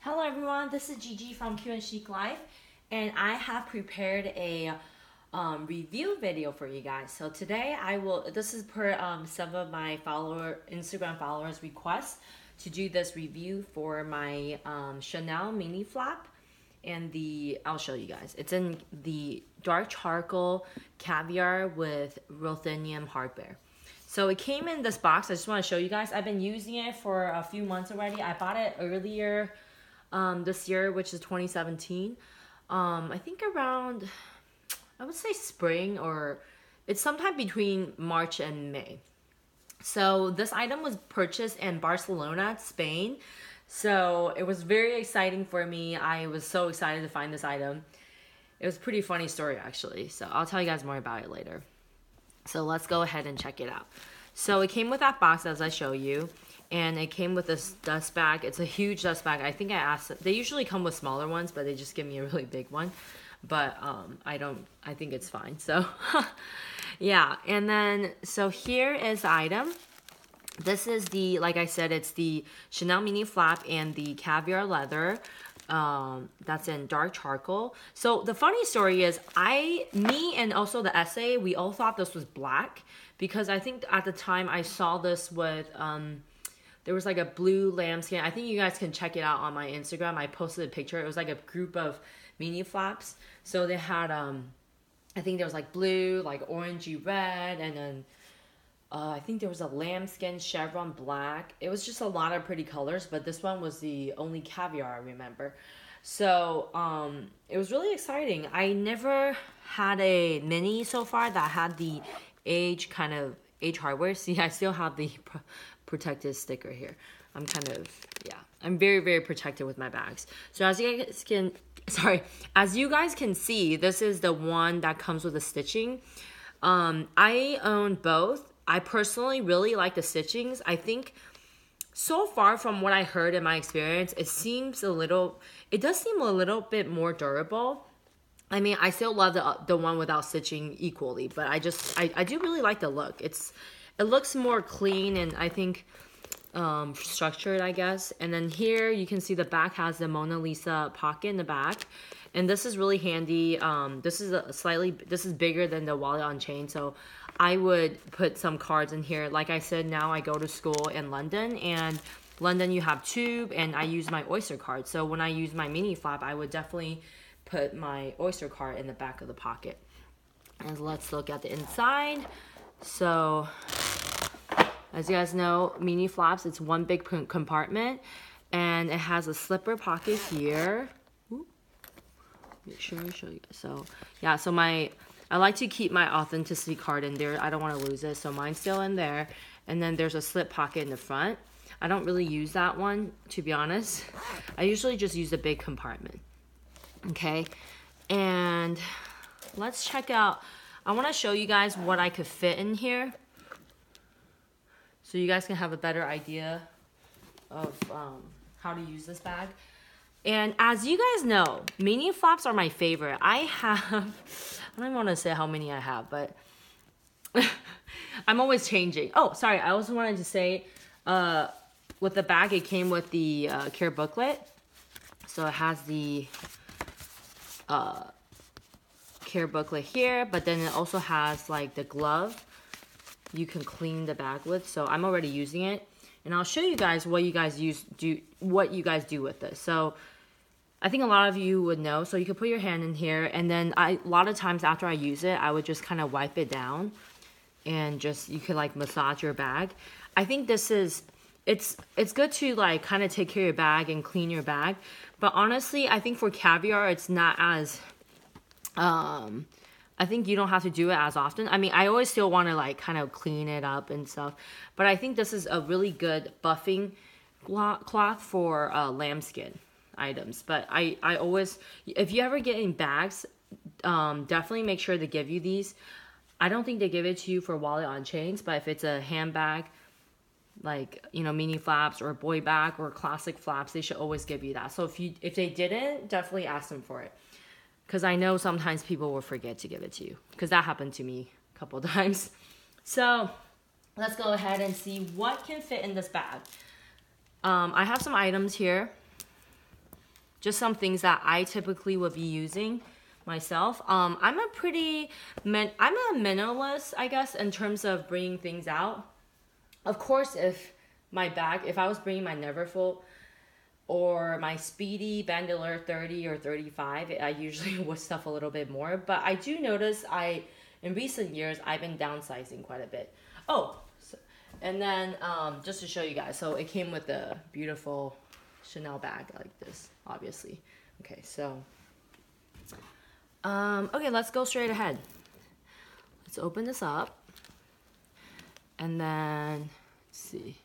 Hello everyone, this is Gigi from 𝗀𝗏 Life, and I have prepared a review video for you guys. So today this is per some of my Instagram followers request to do this review for my Chanel mini flap, and I'll show you guys. It's in the dark charcoal caviar with ruthenium hardware. So it came in this box. I just want to show you guys. I've been using it for a few months already. I bought it earlier this year, which is 2017. I think around, I would say spring, or it's sometime between March and May. So this item was purchased in Barcelona, Spain. So it was very exciting for me. I was so excited to find this item. It was a pretty funny story actually. So I'll tell you guys more about it later. So let's go ahead and check it out. So it came with that box as I show you. And it came with this dust bag. It's a huge dust bag. I think I asked, they usually come with smaller ones, but they just give me a really big one. But I think it's fine. So yeah. And then, so here is the item. This is like I said, it's the Chanel mini flap and the caviar leather. That's in dark charcoal. So the funny story is me and also the essay, we all thought this was black, because I think at the time I saw this with, there was like a blue lambskin. I think you guys can check it out on my Instagram. I posted a picture. It was like a group of mini flaps. So they had, I think there was like blue, like orangey red, and then I think there was a lambskin chevron black. It was just a lot of pretty colors, but this one was the only caviar I remember. So it was really exciting. I never had a mini so far that had the age hardware. See, I still have the protective sticker here. I'm I'm very, very protected with my bags. So as you guys can see, this is the one that comes with the stitching. I own both. I personally really like the stitchings. I think so far from what I heard in my experience, it does seem a little bit more durable. I mean, I still love the one without stitching equally, but I do really like the look. It looks more clean and I think structured, I guess. And then here you can see the back has the Mona Lisa pocket in the back, and this is really handy. This is bigger than the wallet on chain, so I would put some cards in here. Like I said, now I go to school in London, and London you have Tube, and I use my Oyster card. So when I use my mini flap, I would definitely put my Oyster card in the back of the pocket. And let's look at the inside. So as you guys know, mini flaps, it's one big compartment, and it has a slipper pocket here. Ooh. Make sure I show you guys. So yeah, so I like to keep my authenticity card in there. I don't want to lose it, so mine's still in there. And then there's a slip pocket in the front. I don't really use that one, to be honest. I usually just use the big compartment. Okay, and let's check out. I want to show you guys what I could fit in here, so you guys can have a better idea of how to use this bag. And as you guys know, mini flaps are my favorite. I don't want to say how many I have, but I'm always changing. Oh, sorry, I also wanted to say, with the bag, it came with the care booklet. So it has the care booklet here, but then it also has like the glove you can clean the bag with. So I'm already using it, and I'll show you guys what you guys do with this. So I think a lot of you would know. So you can put your hand in here, and then a lot of times after I use it, I would just kind of wipe it down, and you could like massage your bag. I think this is it's good to like kind of take care of your bag and clean your bag. But honestly, I think for caviar, it's not as I think you don't have to do it as often. I mean, I always still want to like kind of clean it up and stuff, but I think this is a really good buffing cloth for lambskin items. But I always, if you ever get in bags, definitely make sure to give you these. I don't think they give it to you for wallet on chains, but if it's a handbag, like, you know, mini flaps or boy bag or classic flaps, they should always give you that. So if they didn't, definitely ask them for it, because I know sometimes people will forget to give it to you, because that happened to me a couple of times. So let's go ahead and see what can fit in this bag. I have some items here. just some things that I typically would be using myself. I'm a minimalist, I guess, in terms of bringing things out. Of course, if I was bringing my 𝗵𝗃𝗀 or my Speedy Bandular 30 or 35, I usually would stuff a little bit more. But I do notice in recent years, I've been downsizing quite a bit. Oh, and then just to show you guys, so it came with a beautiful Chanel bag like this, obviously. Okay, so, okay, let's go straight ahead. Let's open this up. And then, let's see.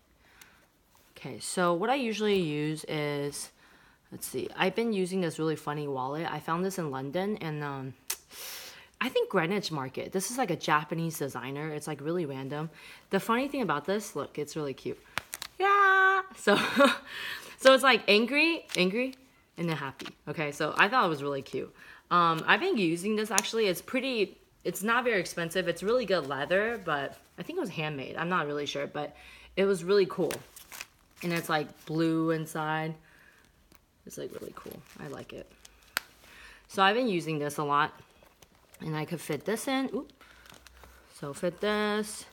Okay, so what I usually use is, let's see, I've been using this really funny wallet. I found this in London, and I think Greenwich Market. This is like a Japanese designer. It's like really random. The funny thing about this, look, it's really cute. Yeah. So, so it's like angry, and then happy. Okay, so I thought it was really cute. I've been using this actually. It's not very expensive. It's really good leather, but I think it was handmade. I'm not really sure, but it was really cool. And it's like blue inside. It's like really cool. I like it. So I've been using this a lot. And I could fit this in. Oop. So fit this.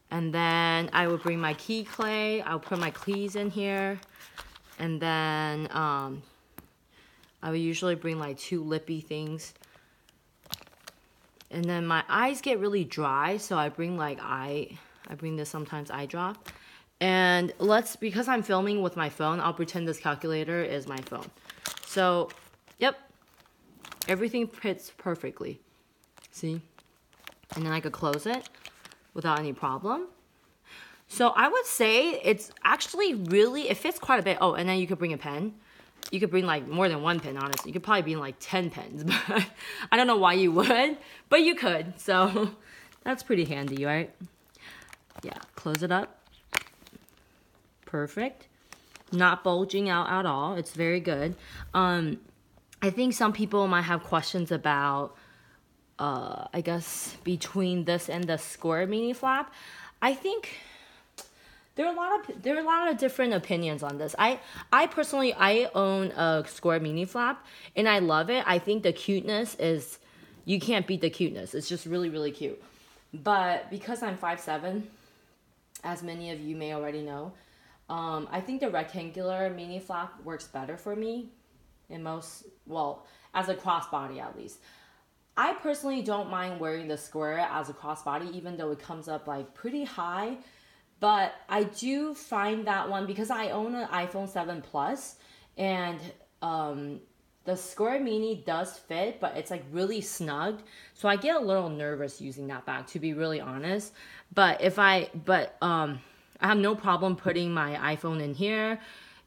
And then I would bring my key clay. I'll put my keys in here. And then I would usually bring like 2 lippy things. And then my eyes get really dry, so I bring like I bring this sometimes eye drop. And because I'm filming with my phone, I'll pretend this calculator is my phone. So, yep. Everything fits perfectly. See? And then I could close it without any problem. So I would say it's actually it fits quite a bit. Oh, and then you could bring a pen. You could bring like more than 1 pen, honestly. You could probably bring like 10 pens. But I don't know why you would, but you could. So that's pretty handy, right? Yeah, close it up. Perfect. Not bulging out at all. It's very good. I think some people might have questions about, I guess, between this and the square mini flap. I think there are a lot of different opinions on this. I personally own a square mini flap and I love it. I think the cuteness is, you can't beat the cuteness. It's just really, really cute. But because I'm 5'7", as many of you may already know, I think the rectangular mini flap works better for me as a crossbody at least. I personally don't mind wearing the square as a crossbody, even though it comes up like pretty high. But I do find that one, because I own an iPhone 7 Plus, and the square mini does fit, but it's like really snug. So I get a little nervous using that bag, to be really honest. But I have no problem putting my iPhone in here.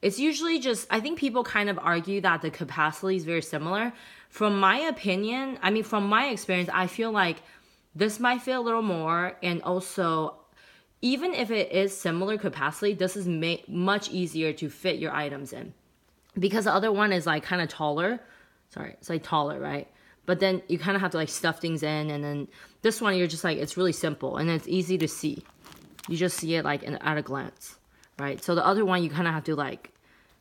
It's usually just, I think people kind of argue that the capacity is very similar. From my opinion, from my experience, I feel like this might fit a little more. And also, even if it is similar capacity, this is much easier to fit your items in. Because the other one is like kind of taller. Sorry, it's like taller, right? But then you kind of have to like stuff things in. And then this one, you're just like, it's really simple. And it's easy to see. You just see it like at a glance, right? So the other one, you kind of have to like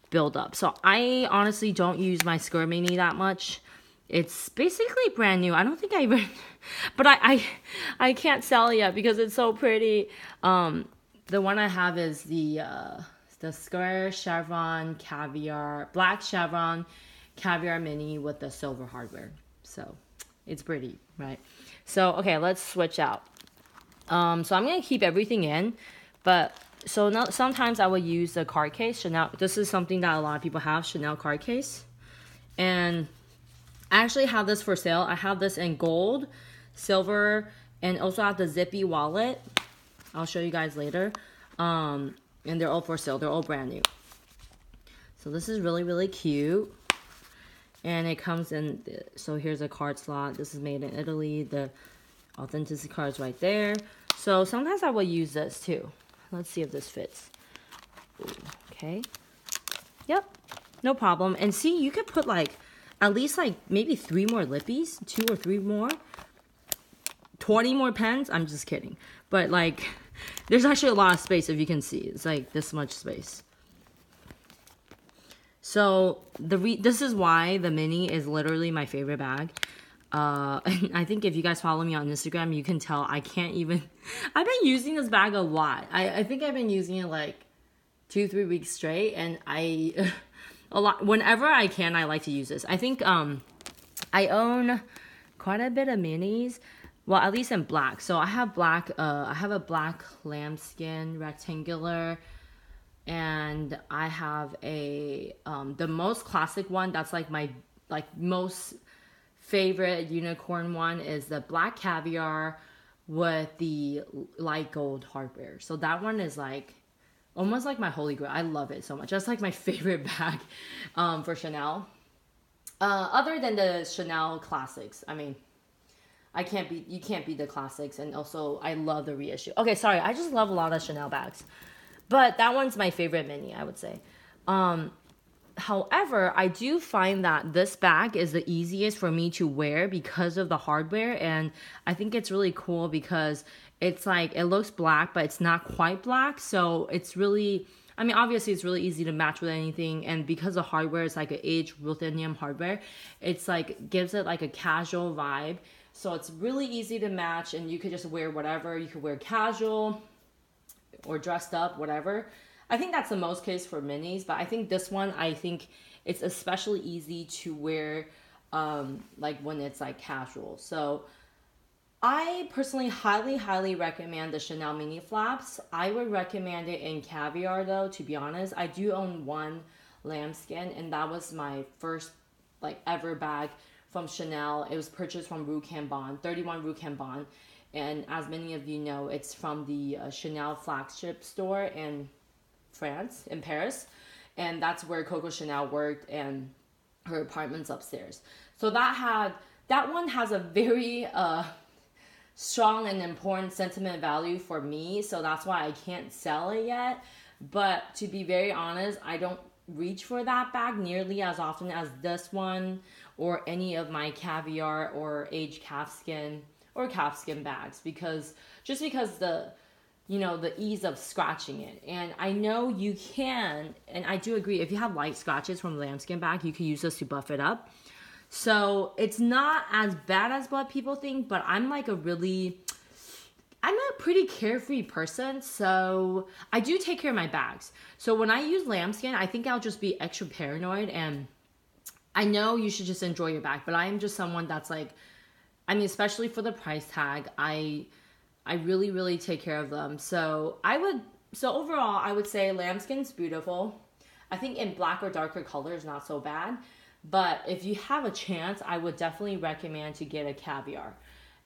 build up. So I honestly don't use my square mini that much. It's basically brand new. I don't think I even, but I can't sell it yet because it's so pretty. The one I have is the square chevron caviar, black chevron caviar mini with the silver hardware. So it's pretty, right? So, okay, let's switch out. So I'm going to keep everything in, but so now, sometimes I will use the card case. Chanel, this is something that a lot of people have, Chanel card case. And I actually have this for sale. I have this in gold, silver, and also have the zippy wallet. I'll show you guys later. And they're all for sale. They're all brand new. So this is really, really cute. And it comes in, so here's a card slot. This is made in Italy. The authenticity card is right there. So sometimes I will use this too. Let's see if this fits. Okay. Yep. No problem. And see, you could put like, at least like maybe 3 more lippies. 2 or 3 more. 20 more pens. I'm just kidding. But like, there's actually a lot of space if you can see. It's like this much space. So this is why the mini is literally my favorite bag. And I think if you guys follow me on Instagram, you can tell I can't even, I've been using this bag a lot. I think I've been using it like 2-3 weeks straight, and a lot, whenever I can, I like to use this. I think I own quite a bit of minis, well, at least in black. So I have black, I have a black lambskin rectangular, and I have a the most classic one that's like my most favorite unicorn one is the black caviar with the light gold hardware. So that one is like almost like my holy grail. I love it so much. That's like my favorite bag for Chanel. Other than the Chanel classics, I mean, you can't beat the classics, and also I love the reissue. Okay, sorry, I just love a lot of Chanel bags, but that one's my favorite mini, I would say. However, I do find that this bag is the easiest for me to wear because of the hardware, and I think it's really cool because it's like, it looks black, but it's not quite black, so it's really, I mean, obviously it's really easy to match with anything, and because the hardware is like an aged ruthenium hardware, it's like, gives it like a casual vibe, so it's really easy to match, and you could just wear whatever. You could wear casual or dressed up, whatever. I think that's the most case for minis, but I think this one, I think it's especially easy to wear like when it's like casual. So I personally highly recommend the Chanel mini flaps. I would recommend it in caviar though, to be honest. I do own one lambskin, and that was my first like ever bag from Chanel. It was purchased from Rue Cambon, 31 Rue Cambon. And as many of you know, it's from the Chanel flagship store in France, in Paris, and that's where Coco Chanel worked, and her apartment's upstairs. So that one has a very strong and important sentiment value for me, so that's why I can't sell it yet. But to be very honest, I don't reach for that bag nearly as often as this one or any of my caviar or aged calfskin or calfskin bags, because the ease of scratching it. And I know you can, and I do agree, if you have light scratches from the lambskin bag, you can use this to buff it up. So it's not as bad as what people think, but I'm a pretty carefree person, so I do take care of my bags. So when I use lambskin, I think I'll just be extra paranoid, and I know you should just enjoy your bag, but I am just someone that's like, I mean, especially for the price tag, I really take care of them. So overall, I would say lambskin's beautiful. I think in black or darker color is not so bad. But if you have a chance, I would definitely recommend to get a caviar.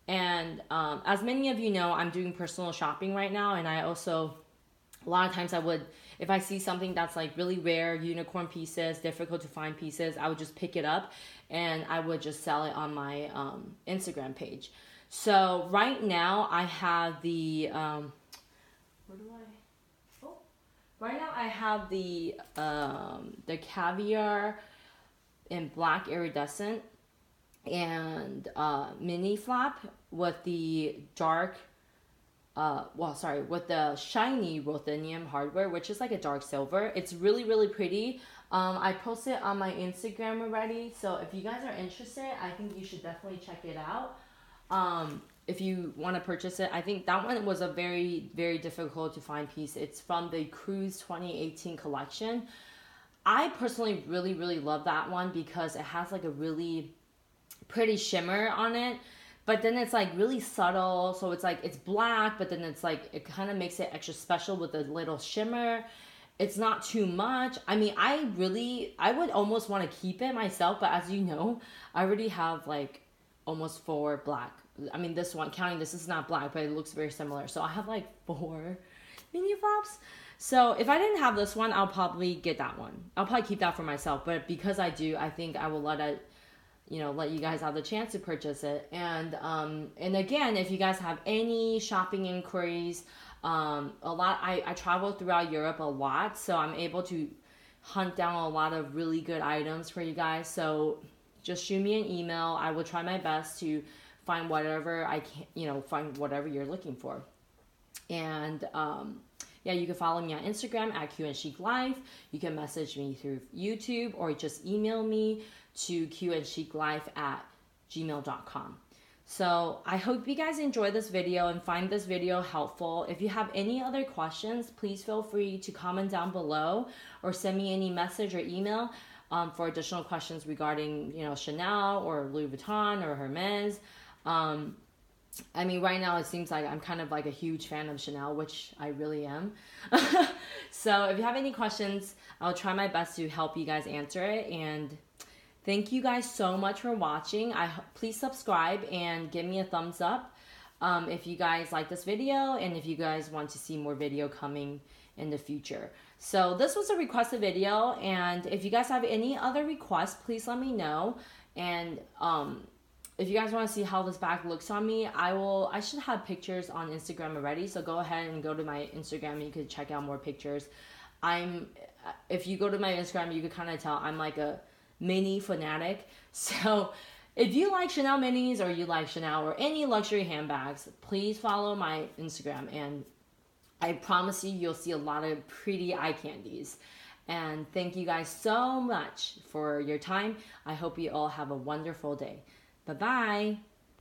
And as many of you know, I'm doing personal shopping right now. And I also, a lot of times if I see something that's like really rare, unicorn pieces, difficult to find pieces, I would just pick it up and I would just sell it on my Instagram page. So right now I have the the caviar in black iridescent and mini flap with the dark with the shiny ruthenium hardware, which is like a dark silver. It's really pretty. I posted it on my Instagram already, so if you guys are interested, I think you should definitely check it out. If you want to purchase it, I think that one was a very difficult to find piece. It's from the Cruise 2018 collection. I personally really love that one because it has like a really pretty shimmer on it, but then it's like really subtle. So it's like, it's black, but then it's like, it kind of makes it extra special with a little shimmer. It's not too much. I mean, I would almost want to keep it myself, but as you know, I already have like almost 4 black. I mean, this one, counting this is not black, but it looks very similar. So I have like 4 mini flops. So if I didn't have this one, I'll probably get that one. I'll probably keep that for myself. But because I do, I think I will let you guys have the chance to purchase it. And again, if you guys have any shopping inquiries, I travel throughout Europe a lot, so I'm able to hunt down a lot of really good items for you guys. So just shoot me an email. I will try my best to find whatever I can, find whatever you're looking for. And yeah, you can follow me on Instagram at 𝗀𝗏𝗃𝗏. You can message me through YouTube or just email me to 𝗀𝗏𝗃𝗏@gmail.com. So I hope you guys enjoy this video and find this video helpful. If you have any other questions, please feel free to comment down below or send me any message or email for additional questions regarding, Chanel or Louis Vuitton or Hermes. I mean, right now it seems like I'm kind of like a huge fan of Chanel, which I really am. So if you have any questions, I'll try my best to help you guys answer it. And thank you guys so much for watching. Please subscribe and give me a thumbs up if you guys like this video and if you guys want to see more video coming in the future. So this was a requested video, and if you guys have any other requests, please let me know. And if you guys want to see how this bag looks on me, I should have pictures on Instagram already, so go ahead and go to my Instagram and you can check out more pictures. If you go to my Instagram, you can kind of tell I'm like a mini fanatic. So if you like Chanel minis or you like Chanel or any luxury handbags, please follow my Instagram, and I promise you'll see a lot of pretty eye candies. And thank you guys so much for your time. I hope you all have a wonderful day. Bye-bye.